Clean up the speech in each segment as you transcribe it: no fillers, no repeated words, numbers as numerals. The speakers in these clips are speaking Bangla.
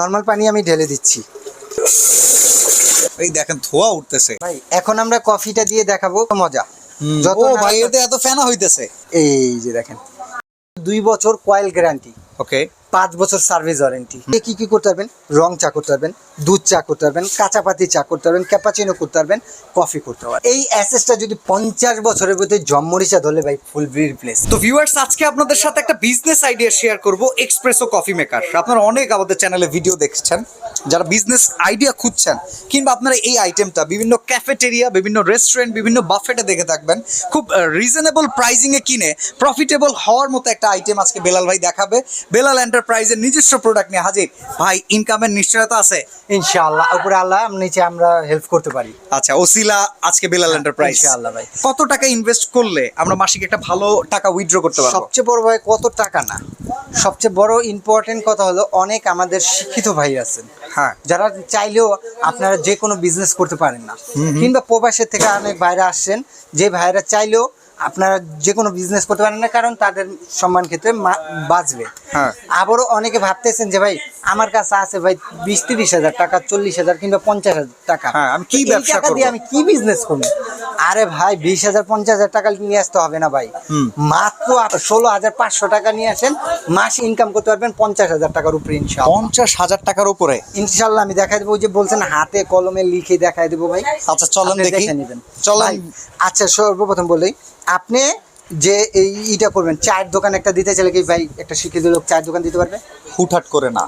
নরমাল পানি আমি ঢেলে দিচ্ছি। এই দেখেন ধোয়া উঠতেছে ভাই এখন আমরা কফিটা দিয়ে দেখাবো মজা। যত ভাই এতে এত ফেনা হইতেছে। এই যে দেখেন 2 বছর কয়েল গ্যারান্টি, ওকে 5 বছর সার্ভিস ওয়ারেন্টি। কি কি করতে পারবেন? রং চা করতে পারবেন, দুধ চা করতে পারবেন, কাঁচা পাতি চা করতে পারবেন, ক্যাপাচিনো করতে পারবেন, কফি করতে পারবেন। এই অ্যাসেসটা যদি 50 বছরের ভিতরে জম্মরিচা ধরলে ভাই ফুল রিপ্লেস। তো ভিউয়ার্স, আজকে আপনাদের সাথে একটা বিজনেস আইডিয়া শেয়ার করব, এক্সপ্রেসো কফি মেকার। আপনারা অনেক আমাদের চ্যানেলে ভিডিও দেখছেন, যারা বিজনেস আইডিয়া খুঁজছেন, কিংবা আপনারা এই আইটেমটা বিভিন্ন ক্যাফেটেরিয়া, বিভিন্ন রেস্টুরেন্ট, বিভিন্ন বাফেটে দেখে থাকবেন। খুব রিজনেবল প্রাইজিংয়ে কিনে প্রফিটেবল হওয়ার মতো একটা আইটেম আজকে বেলাল ভাই দেখাবে। বেলাল এন্টারপ্রাইজের নিজস্ব প্রোডাক্ট নিয়ে হাজির। ভাই, ইনকামের নিশ্চয়তা আছে ইনশাআল্লাহ, উপরে আল্লাহ নিচে আমরা হেল্প করতে পারি। আচ্ছা, ওসিলা আজকে বেলাল এন্টারপ্রাইজ। ইনশাআল্লাহ ভাই। কত টাকা ইনভেস্ট করলে আমরা মাসিক একটা ভালো টাকা উইথড্র করতে পারবো? সবচেয়ে বড় ভাই কত টাকা না, সবচেয়ে বড় ইম্পর্টেন্ট কথা হলো অনেক আমাদের শিক্ষিত ভাই আছেন, হ্যাঁ, যারা চাইলেও আপনারা যে কোনো বিজনেস করতে পারেন না, কিংবা প্রবাসের থেকে অনেক ভাইরা আসছেন যে ভাইরা চাইলেও আপনারা যে কোনো বিজনেস করতে পারেন না, কারণ তাদের সম্মান ক্ষেত্রে বাঁচবে। হ্যাঁ, আবারও অনেকে ভাবতেছেন যে ভাই আমার কাছে আছে ভাই 20-30 হাজার টাকা, 40 হাজার কিংবা 50 হাজার টাকা, হ্যাঁ, আমি কি ব্যবসা করব, দিয়ে আমি কি বিজনেস করবো? আরে ভাই 20,000 50,000 টাকা নিয়ে আসতে হবে না ভাই, মাত্র 16,500 টাকা নিয়ে আসেন, মাস ইনকাম করতে পারবেন 50,000 টাকার উপরে ইনশাআল্লাহ। 50,000 টাকার উপরে ইনশাআল্লাহ আমি দেখাই দেবো, যে বলছেন হাতে কলমে লিখে দেখাই দেবো ভাই। আচ্ছা চলেন দেখি, চলেন। আচ্ছা সর্বপ্রথম বলি, আপনি যে এইটা করবেন, চায়ের দোকান একটা দিতে চাইলে কি ভাই একটা শিক্ষিত লোক চায়ের দোকান দিতে পারবে? হুটহাট করে না।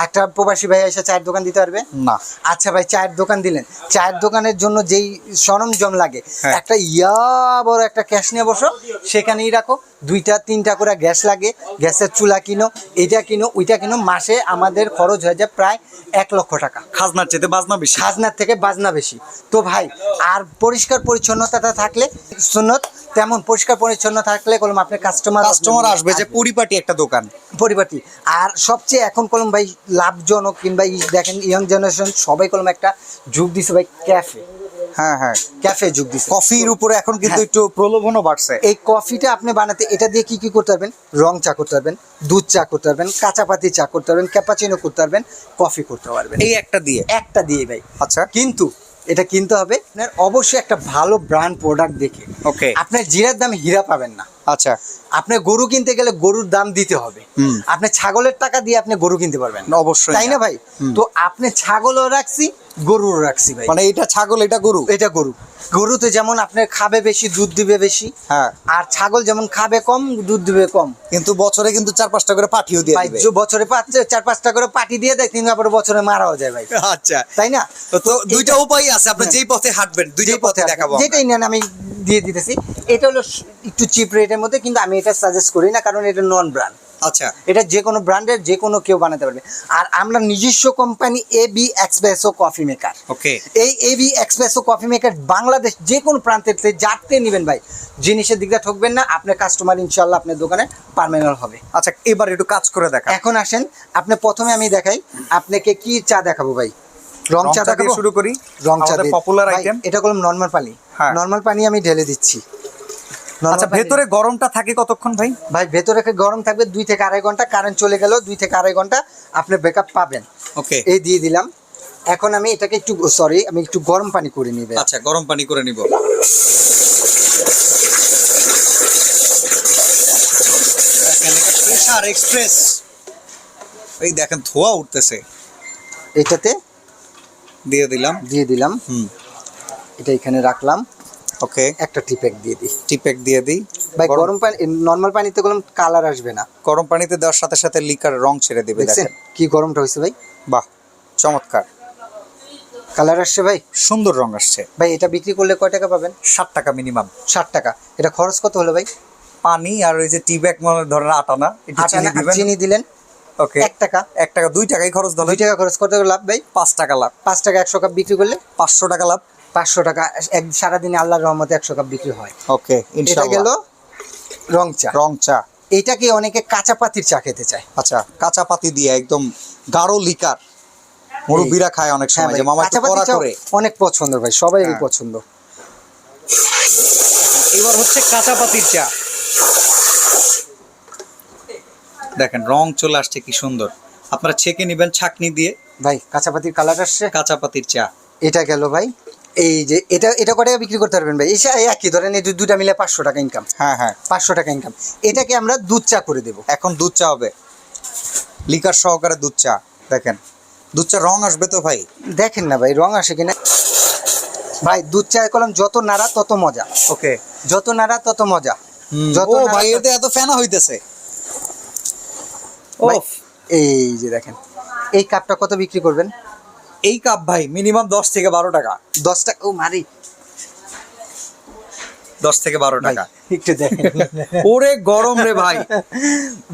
একটা প্রবাসী ভাই এসে চায়ের দোকান দিতে পারবে না। আচ্ছা ভাই, চায়ের দোকান দিলেন, চায়ের দোকানের জন্য যেই সরঞ্জাম লাগে, একটা বড় একটা গ্যাস নিয়ে বসো, সেখানেই রাখো, 2-3টা করে গ্যাস লাগে, গ্যাসের চুলা কিনো, এটা কিনো, ওইটা কিনো, মাসে আমাদের খরচ হয়ে যায় প্রায় 1 লক্ষ টাকা। খাজনার চেয়ে বাজনা বেশি, খাজনার থেকে বাজনা বেশি। তো ভাই আর পরিষ্কার পরিচ্ছন্নতাটা থাকলে সুন্নত, তেমন পরিষ্কার পরিচ্ছন্ন থাকলে কলম আপনার কাস্টমার আসবে, যে পরিপাটি একটা দোকান, পরিপাটি। আর সবচেয়ে এখন কলম ভাই লাভজনক, কিংবা দেখেন ইয়ং জেনারেশন সবাই কলম একটা যুগ দিছে ভাই ক্যাফে। হ্যাঁ হ্যাঁ, ক্যাফে যুগ দিছে। কফির উপরে এখন কিন্তু একটু প্রলোভনও বাড়ছে। এই কফিটা আপনি বানাতে এটা দিয়ে কি কি করতে পারবেন? রং চা করতে পারবেন, দুধ চা করতে পারবেন, কাঁচা পাতি চা করতে পারবেন, ক্যাপাচিনো করতে পারবেন, কফি করতে পারবেন, এই একটা দিয়ে ভাই। আচ্ছা, কিন্তু এটা কিনতে হবে আপনার অবশ্যই একটা ভালো ব্র্যান্ড প্রোডাক্ট দেখে। ওকে, আপনার জিরার দাম হীরা পাবেন না। আচ্ছা, আপনার গরু কিনতে গেলে গরুর দাম দিতে হবে, আপনি ছাগলের টাকা দিয়ে আপনি গরু কিনতে পারবেন অবশ্যই, তাই না ভাই? তো আপনি ছাগলও রাখছি, গরুও রাখছি ভাই। মানে এটা ছাগল, এটা গরু, এটা গরু। গরুতে যেমন আপনার খাবে বেশি, দুধ দিবে বেশি, হ্যাঁ, আর ছাগল যেমন খাবে কম, দুধ দিবে কম, কিন্তু বছরে কিন্তু 4-5টা করে পাঠিও দিয়ে দিবে। বছরে 4-5টা করে পাটি দিয়ে দেয়, কিন্তু আবার বছরে মারাও যায় ভাই। আচ্ছা, তাই না? তো দুইটা উপায় আছে, আপনি যেই পথে হাঁটবেন দুইটা পথে দেখাবো, যেটাই নেন আমি দিয়ে দিতেছি। এটা হলো একটু চিপ রেটের মধ্যে, কিন্তু আমি এটা সাজেস্ট করি না, কারণ এটা নন ব্র্যান্ড। আচ্ছা, এটা যে কোনো ব্র্যান্ডের যে কোনো কেউ বানাতে পারবে। আর আমরা নিজস্ব company AB espresso coffee maker. Okay, এই AB espresso coffee maker Bangladesh যে কোনো প্রান্তের থেকে যাতে নেবেন ভাই, জিনিসের দিকটা ঠকবেন না, আপনার কাস্টমার ইনশাআল্লাহ আপনার দোকানে পার্মানেন্ট হবে। আচ্ছা, এবার একটু কাজ করে দেখা। এখন আসেন, আপনি প্রথমে আমি দেখাই আপনাকে কি চা দেখাবো ভাই। রং চা দেখাবো, শুরু করি। রং চা দিয়ে পপুলার আইটেম, এটা করলাম নরমাল পানি। নরমাল পানি আমি ঢেলে দিচ্ছি। আচ্ছা, ভেতরে গরমটা থাকে কতক্ষণ ভাই? ভাই ভেতরে গরম থাকবে 2 থেকে 2.5 ঘন্টা। কারেন্ট চলে গেল 2 থেকে 2.5 ঘন্টা আপনি ব্যাকআপ পাবেন। ওকে, এই দিয়ে দিলাম। এখন আমি এটাকে একটু আমি একটু গরম পানি করে নিব। আচ্ছা, গরম পানি করে নিব। প্রেসার এক্সপ্রেস, এই দেখেন ধোয়া উঠতেছে। এটাতে দিয়ে দিলাম। এটা এখানে রাখলাম। ওকে, একটা টিপ্যাক দিয়ে দিই। ভাই গরম পানি, নরমাল পানিতে কোনো কালার আসবে না, গরম পানিতে দেওয়ার সাথে সাথে লিকার রং ছেড়ে দিবে। দেখেন কি গরমটা হয়েছে ভাই, বাহ, চমৎকার কালার আসছে ভাই, সুন্দর রং আসছে ভাই। এটা বিক্রি করলে কয় টাকা পাবেন? 60 টাকা মিনিমাম। 60 টাকা। এটা খরচ কত হলো ভাই? পানি আর ওই যে টি ব্যাগ মনে ধরেন আটানা, একটু চিনি দিলেন। ওকে, 1 টাকা 2 টাকাই খরচ ধরো। 2 টাকা খরচ, কত লাভ ভাই? 5 টাকা লাভ। 5 টাকা 100 কাপ বিক্রি করলে 500 টাকা লাভ। 500 টাকা সারাদিনে আল্লাহর রহমতে 100 কাপ বিক্রি হয়। ওকে, এটা গেল রং চা। এইটাকে অনেকে কাঁচা পাতির চা খেতে চায়। আচ্ছা, কাঁচা পাতি দিয়ে একদম গাঢ় লিকার মুরব্বিরা খায় অনেক সময়, যে মামা একটু কড়া করে। অনেক পছন্দ ভাই, সবাইরই পছন্দ। এবার হচ্ছে কাঁচা পাতির চা, দেখেন রং চলে আসছে কি সুন্দর। আপনারা ছেঁকে নেবেন ছাঁকনি দিয়ে। ভাই কাঁচাপাতির কালার আসছে। কাঁচাপাতির চা এটা গেল ভাই। এই যে এটা কত টাকা বিক্রি করতে পারবেন ভাই? এই একই ধরেন, এই দুটা মিলে 500 টাকা ইনকাম। হ্যাঁ হ্যাঁ, 500 টাকা ইনকাম। এটাকে আমরা দুধ চা করে দেব। এখন দুধ চা হবে, লিকার সহকারে দুধ চা। দেখেন দুধ চা রং আসবে তো ভাই? দেখেন না ভাই রং আসে কিনা। ভাই দুধ চা কলম যত নাড়া তত মজা। ওকে, যত নাড়া তত মজা। যত ও নাড়া ভাই এতে এত ফেনা হইতেছে। ও ভাই, এই যে দেখেন, এই কাপটা কত বিক্রি করবেন? এই কাপ ভাই মিনিমাম 10 থেকে 12 টাকা। 10 টাকা। ও মারি, 10 থেকে 12 টাকা। একটু দেখেন। ওরে গরম রে ভাই।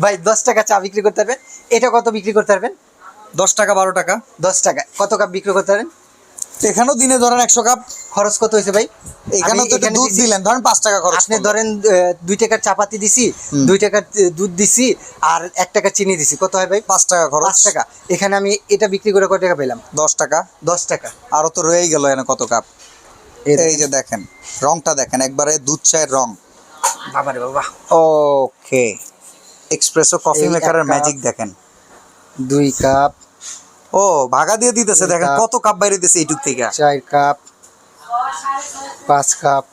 ভাই 10 টাকা চা বিক্রি করতে পারবেন। এটা কত বিক্রি করতে পারবেন? 10 টাকা 12 টাকা। 10 টাকা। কত কাপ বিক্রি করতে পারবেন? এখানেও দিনে ধরেন 100 কাপ। খরচ কত হয়েছে ভাই? এখানেও তো দুধ দিলেন, ধরেন 5 টাকা খরচ। আপনি ধরেন 2 টাকার চাপাতি দিছি, 2 টাকার দুধ দিছি, আর 1 টাকা চিনি দিছি, কত হয় ভাই? 5 টাকা খরচ। 5 টাকা। এখানে আমি এটা বিক্রি করে কত টাকা পেলাম? 10 টাকা। 10 টাকা। আরো তো রয়েই গেল এখানে কত কাপ। এই যে দেখেন রংটা দেখেন, একবারে দুধ চায়ের রং। বাবারে বাবা। ওকে, এক্সপ্রেসো কফি এই মেকারের এক কাপ। ম্যাজিক দেখেন। 2 কাপ। ও ভাগা দিয়ে দিতেছে, দেখেন কাপ। কত কাপ বাইরে দিতেছে এইটুক থেকে। 4 কাপ। 5 কাপ।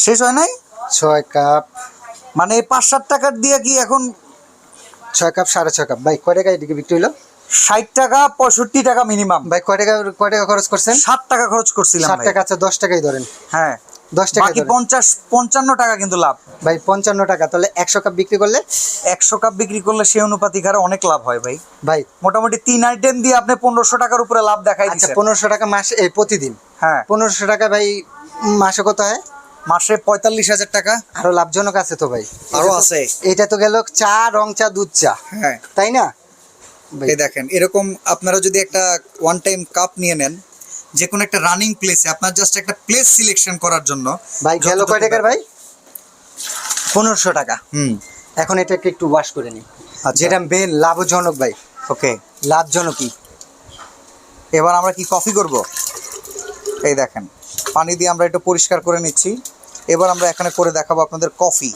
শেষ হয় নাই? 6 কাপ। মানে 5-7 টাকার দিয়ে কি এখন 6 কাপ 6.5 কাপ। ভাই কয় টাকা এদিকে বিক্রি হলো? 60 টাকা 65 টাকা মিনিমাম। ভাই কয় টাকা খরচ করছেন? 7 টাকা খরচ করছিলাম 7 ভাই। টাকা। আচ্ছা 10 টাকাই ধরেন। হ্যাঁ 10 টাকা বাকি 55 টাকা কিন্তু লাভ। ভাই 55 টাকা। তাহলে 100 কাপ বিক্রি করলে 100 কাপ বিক্রি করলে সেই অনুপাতিক হারে অনেক লাভ হয় ভাই। ভাই মোটামুটি 3 আইটেম দিয়ে আপনি 1500 টাকার উপরে লাভ দেখাই আচ্ছা দিচ্ছেন। 1500 টাকা মাসে, এই প্রতিদিন। হ্যাঁ 1500 টাকা ভাই মাসে কত হয়? মাসে 45,000 টাকা। আরো লাভজনক আছে তো ভাই। আরো আছে। এটা তো গেল চা, রং চা, দুধ চা, হ্যাঁ তাই না ভাই? এই দেখেন এরকম আপনারা যদি একটা ওয়ান টাইম কাপ নিয়ে নেন, যে কোনো একটা রানিং প্লেসে আপনার জাস্ট একটা প্লেস সিলেকশন করার জন্য। ভাই গেল কয় টাকার ভাই? 1500 টাকা। হুম এখন এটাকে একটু ওয়াশ করে নিই। আচ্ছা। যেটা মেন লাভজনক ভাই। ওকে, লাভজনকই। এবার আমরা কি কফি করব? এই দেখেন পানি দিয়ে আমরা একটু পরিষ্কার করে নিচ্ছি। এবার আমরা এখানে করে দেখাবো আপনাদের কফি।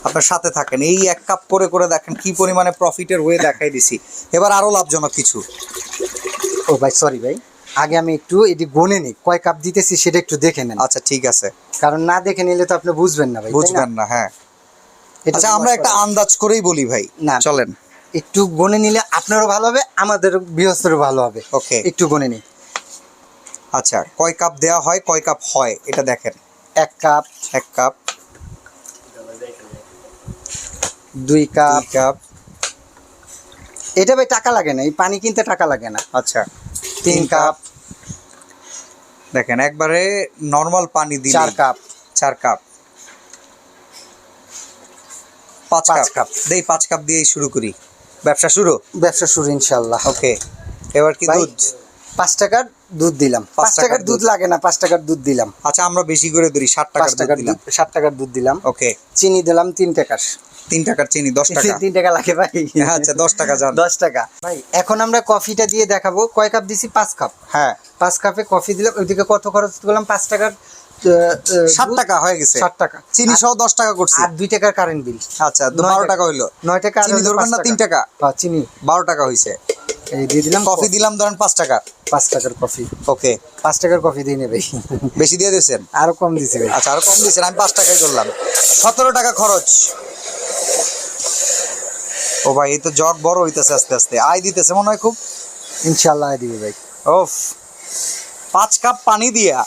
আপনার সাথে থাকেন, এই 1 কাপ করে করে দেখেন কি পরিমাণে প্রফিটের ওয়ে দেখাই দিছি। এবার আরো লাভজনক কিছু। ও ভাই সরি ভাই, আগে আমি একটু এটি গনে নিই কয় কাপ দিতেছি, সেটা একটু দেখে নেন। আচ্ছা ঠিক আছে, কারণ না দেখে নিলে তো আপনি বুঝবেন না ভাই, তাই না? বুঝবেন না। হ্যাঁ এটা আচ্ছা তো আমরা wash একটা করা। আন্দাজ করেই বলি ভাই, না চলেন। একটু গনে নিলে আপনারও ভালো হবে, আমাদের বৃহস্পতিরও ভালো হবে। ওকে একটু গনে নিই। আচ্ছা কয় কাপ দেওয়া হয়, কয় কাপ হয় এটা দেখেন। 1 কাপ। 1 কাপ। 2 কাপ। 2 কাপ। এটা ভাই টাকা লাগে না, এই পানি কিনতে টাকা লাগে না। আচ্ছা 3 কাপ। দেখেন একবারে নরমাল পানি দিলে 4 কাপ। 4 কাপ। 5 5 কাপ। কাপ। দেই 5 কাপ দিয়েই শুরু করি, ব্যবসা শুরু। ব্যবসা শুরু ইনশাআল্লাহ। ওকে এবার কি ভাই, দুধ? 5 টাকার দুধ দিলাম। 5 টাকার দুধ লাগে না, 5 টাকার দুধ দিলাম। আচ্ছা আমরা বেশি করে ধরি, 60 5 টাকার দুধ টাকার দিলাম। দুধ, 7 টাকার দুধ দিলাম। ওকে চিনি দিলাম 3 টাকার। 3 টাকার চিনি 10 টাকা। 3 টাকা লাগে ভাই। আচ্ছা 10 টাকা যান। 10 টাকা। ভাই এখন আমরা কফিটা দিয়ে দেখাবো। কয় কাপ দিছি? 5 কাপ। হ্যাঁ 5 কাপে কফি দিলাম। ওইদিকে কত খরচ করলাম? 5 টাকার 7 টাকা হয়ে গেছে। 7 টাকা। চিনি সহ 10 টাকা করছি। আর 2 টাকার কারেন্ট বিল। আচ্ছা 12 টাকা হইলো। 9 টাকা। চিনি ধরবেন না 3 টাকা? হ্যাঁ চিনি 12 টাকা হইছে। এই দিয়ে দিলাম। কফি দিলাম ধরেন 5 টাকা। 5 টাকার কফি। ওকে 5 টাকার কফি দিয়ে নেবে। বেশি দিয়ে দিয়েছেন? আরো কম দিছি ভাই। আচ্ছা আরো কম দিয়েছেন, আমি 5 টাকাই করলাম। 17 টাকা খরচ। ও ভাই এই তো জগ বড় হইতেছে আস্তে আস্তে, আয় দিতেছে মনে হয় খুব। ইনশাআল্লাহ দিবে ভাই। ওফ 5 কাপ পানি দিয়া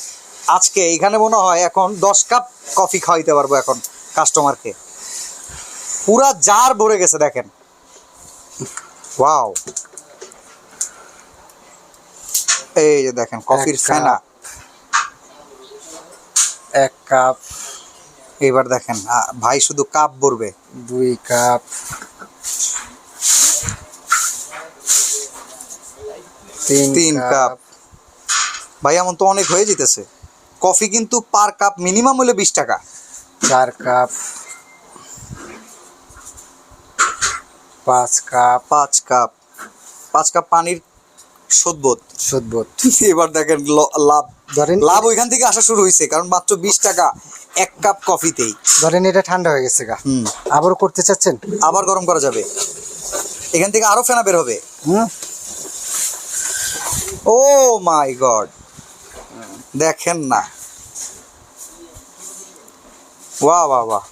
আজকে এখানে মনে হয় এখন 10 কাপ কফি খাওয়াইতে পারবো এখন কাস্টমারকে। পুরা জার ভরে গেছে দেখেন। ওয়াও এই যে দেখেন কফির ফেনা। 1 কাপ। এবার দেখেন ভাই শুধু কাপ ভরবে। 2 কাপ। 3 কাপ। ভাই এমন তো অনেক হয়ে যেতেছে। কফি কিন্তু পার কাপ মিনিমাম হলে 20 টাকা। 4 কাপ। 5 কাপ। 5 কাপ। 5 কাপ পানির শোধবোধ। এবার দেখেন লাভ। ধরেন লাভ ওইখান থেকে আসা শুরু হয়েছে, কারণ মাত্র 20 টাকা 1 কাপ কফিতেই। ধরেন এটা ঠান্ডা হয়ে গেছে গা, আবারও করতে চাচ্ছেন? আবার গরম করা যাবে। এখান থেকে আরো ফেনা বের হবে। হুম, ও মাই গড, দেখেন না, বাহ বাহ বাহ,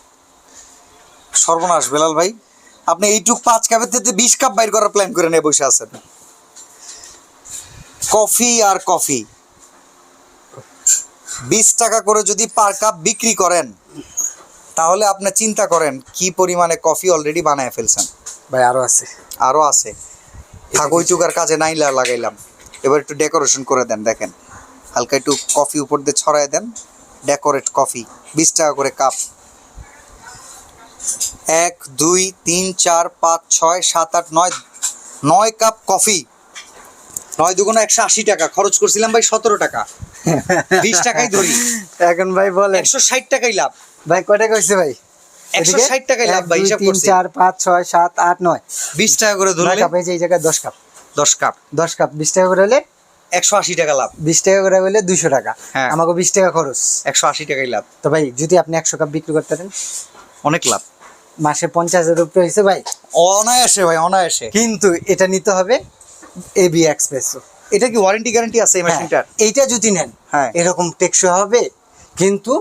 সর্বনাশ বেলাল ভাই, আপনি এইটুক 5 কাপের থেকে 20 কাপ বাইর করার প্ল্যান করে নিয়ে বসে আছেন। কফি আর কফি 20 টাকা করে যদি পার কাপ বিক্রি করেন, তাহলে আপনি চিন্তা করেন কি পরিমাণে কফি অলরেডি বানায় ফেলছেন। ভাই আরো আছে। আরো আছে, থাক ওইটুকার কাজে নাই লাগাইলাম। এবার একটু ডেকোরেশন করে দেন, দেখেন হালকা একটু কফি উপর দিয়ে ছড়ায় দেন, ডেকোরেট কফি, 20 টাকা করে কাপ। 1 2 3 4 5 6 7 8 9, 9 cup coffee. 9 দুগুণে 180 টাকা খরচ করছিলাম ভাই, 17 টাকা, 20 টাকাই ধরি, এখন ভাই বলেন 160 টাকাই লাভ। ভাই কয় টাকা হইছে ভাই? 160 টাকাই লাভ ভাই, হিসাব 3 করছি। 4 5 6 7 8 9, 20 টাকা করে 9 ধরলে কাপ, এই যে এই জায়গায় 10 কাপ, 10 কাপ, 10 কাপ 20 টাকা করে হলে 180 টাকা লাভ। 20 টাকা করে হলে 200 টাকা, হ্যাঁ। আমাকে 20 টাকা খরচ। 180 টাকাই লাভ, তো ভাই যদি আপনি 100 কাপ বিক্রি করতে পারেন, অনেক লাভ। মাসে 50,000 উপরে হয়েছে ভাই। অনায়াসে ভাই, অনায়াসে। কিন্তু এটা নিতে হবে এবি এক্সপ্রেসো। এটা কি ওয়ারেন্টি গ্যারান্টি আছে এই মেশিনটার? এইটা যদি নেন হ্যাঁ। এরকম টেকসই হবে, কিন্তু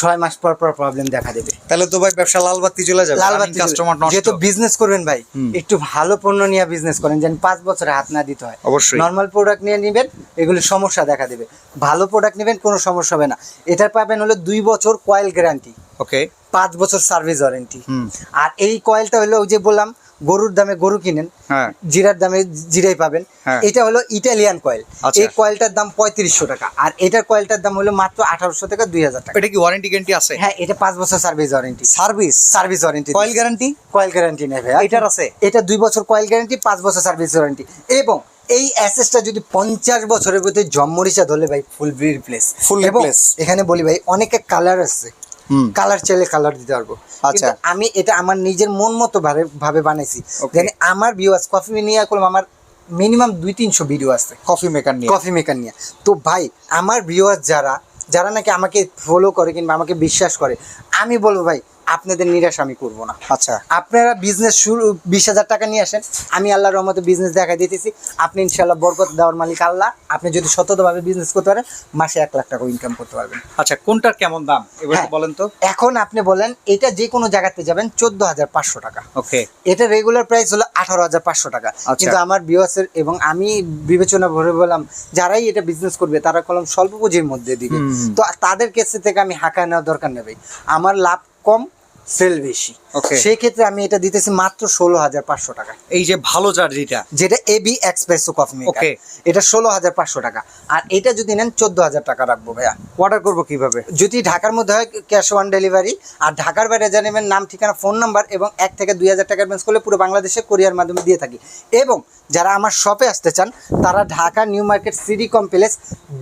6 মাস পর পর প্রবলেম দেখা দেবে। তাহলে তো ভাই ব্যবসা লাল বাতি চলে যাবে, লালবাতি কাস্টমার নষ্ট। যেহেতু বিজনেস করবেন ভাই, একটু ভালো পণ্য নিয়ে বিজনেস করেন, যেন 5 বছরে হাত না দিতে হয়। অবশ্যই। নর্মাল প্রোডাক্ট নিয়ে নেবেন, এগুলো সমস্যা দেখা দেবে। ভালো প্রোডাক্ট নেবেন, কোনো সমস্যা হবে না। এটা পাবেন হলো 2 বছর কয়েল গ্যারান্টি, ওকে, 5 বছর সার্ভিস ওয়ারেন্টি। আর এই কয়েলটা হলো ওই যে বললাম, গরুর দামে গরু কিনেন, হ্যাঁ, জিরার দামে জিরাই পাবেন। হ্যাঁ। এটা হলো ইটালিয়ান কয়েল। আচ্ছা। এই কয়েলটার দাম 3500 টাকা, আর এটার কয়েলটার দাম হলো মাত্র 1800 টাকা, 2000 টাকা। এটা কি ওয়ারেন্টি গ্যারান্টি আছে? হ্যাঁ, এটা 5 বছর service warranty. Service warranty. Coil guarantee? Coil guarantee নেই ভাই, এটার আছে? এটা 2 বছর কয়েল গ্যারান্টি, 5 বছর সার্ভিস ওয়ারেন্টি। এবং এই অ্যাসেসটা যদি 50 বছরের ভিতরে জম্মরিচা ধরলে ভাই ফুল রিপ্লেস। Full replace। এখানে বলি ভাই, অনেকে কালার আছে, কালার চাইলে কালার দিতে পারবো। আচ্ছা। কিন্তু আমি এটা আমার নিজের মন মতো ভাবে বানাইছি। Okay। জানি আমার ভিউয়ার্স কফি নিয়ে করলাম, আমার মিনিমাম 200-300 ভিডিও আছে কফি মেকার নিয়ে। কফি মেকার নিয়ে। তো ভাই আমার ভিউয়ার্স যারা নাকি আমাকে ফলো করে কিংবা আমাকে বিশ্বাস করে, আমি বলবো ভাই আপনাদের নিরাশ আমি করবো না। আচ্ছা, আপনারা বিজনেস শুরু 20,000 টাকা নিয়ে আসেন, আমি আল্লাহর রহমতে বিজনেস দেখা দিতেছি। আপনি ইনশাল্লাহ বরকত দেওয়ার মালিক আল্লাহ। আপনি যদি সততভাবে বিজনেস করতে পারেন, মাসে 1 লাখ টাকা ইনকাম করতে পারবেন। আচ্ছা, কোনটার কেমন দাম এবার হ্যাঁ। বলেন তো। এখন আপনি বলেন, এটা যে কোনো জায়গাতে যাবেন 14,500 টাকা। ওকে, এটা রেগুলার প্রাইস হলো 18,500 টাকা। আচ্ছা। কিন্তু আমার ভিউয়ার্সের এবং আমি বিবেচনা ভরে বললাম, যারাই এটা বিজনেস করবে তারা কলম স্বল্প পুঁজির মধ্যে দিবে। তো তাদের কাছে থেকে আমি হাঁকা নেওয়ার দরকার নেই ভাই, আমার লাভ কম, সেল বেশি। Okay। সেই ক্ষেত্রে আমি এটা দিতেছি মাত্র 16,500 টাকা, এই যে ভালো চার্জিটা, যেটা AB espresso coffee maker. Okay। এটা 16,500 টাকা। আর এটা যদি নেন 14,000 টাকা রাখবো ভাইয়া। অর্ডার করবো কিভাবে? যদি ঢাকার মধ্যে হয় ক্যাশ অন ডেলিভারি, আর ঢাকার বাইরে জানেন নাম, ঠিকানা, ফোন নাম্বার এবং 1 থেকে 2,000 টাকা অ্যাডভান্স করলে পুরো বাংলাদেশে কোরিয়ার মাধ্যমে দিয়ে থাকি। এবং যারা আমার শপে আসতে চান, তারা Dhaka new market city complex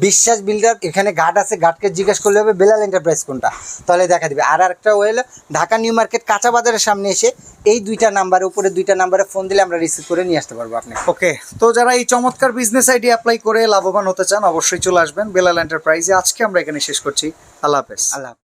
বিশ্বাস বিল্ডার, এখানে গার্ড আছে, গার্ডকে জিজ্ঞেস করলে হবে বেলাল এন্টারপ্রাইজ কোনটা, তাহলে দেখা দিবে। আর একটা হলো ঢাকা নিউ মার্কেট কাঁচা বাজারের সামনে এসে এই 2টা নাম্বারে, উপরে 2টা নাম্বারে ফোন দিলে আমরা রিসিভ করে নিয়ে আসতে পারবো আপনি। ওকে, তো যারা এই চমৎকার বিজনেস আইডিয়া অ্যাপ্লাই করে লাভবান হতে চান, অবশ্যই চলে আসবেন বেলাল এন্টারপ্রাইজে। আজকে আমরা এখানে শেষ করছি। আল্লাহ হাফেজ। আল্লাহ।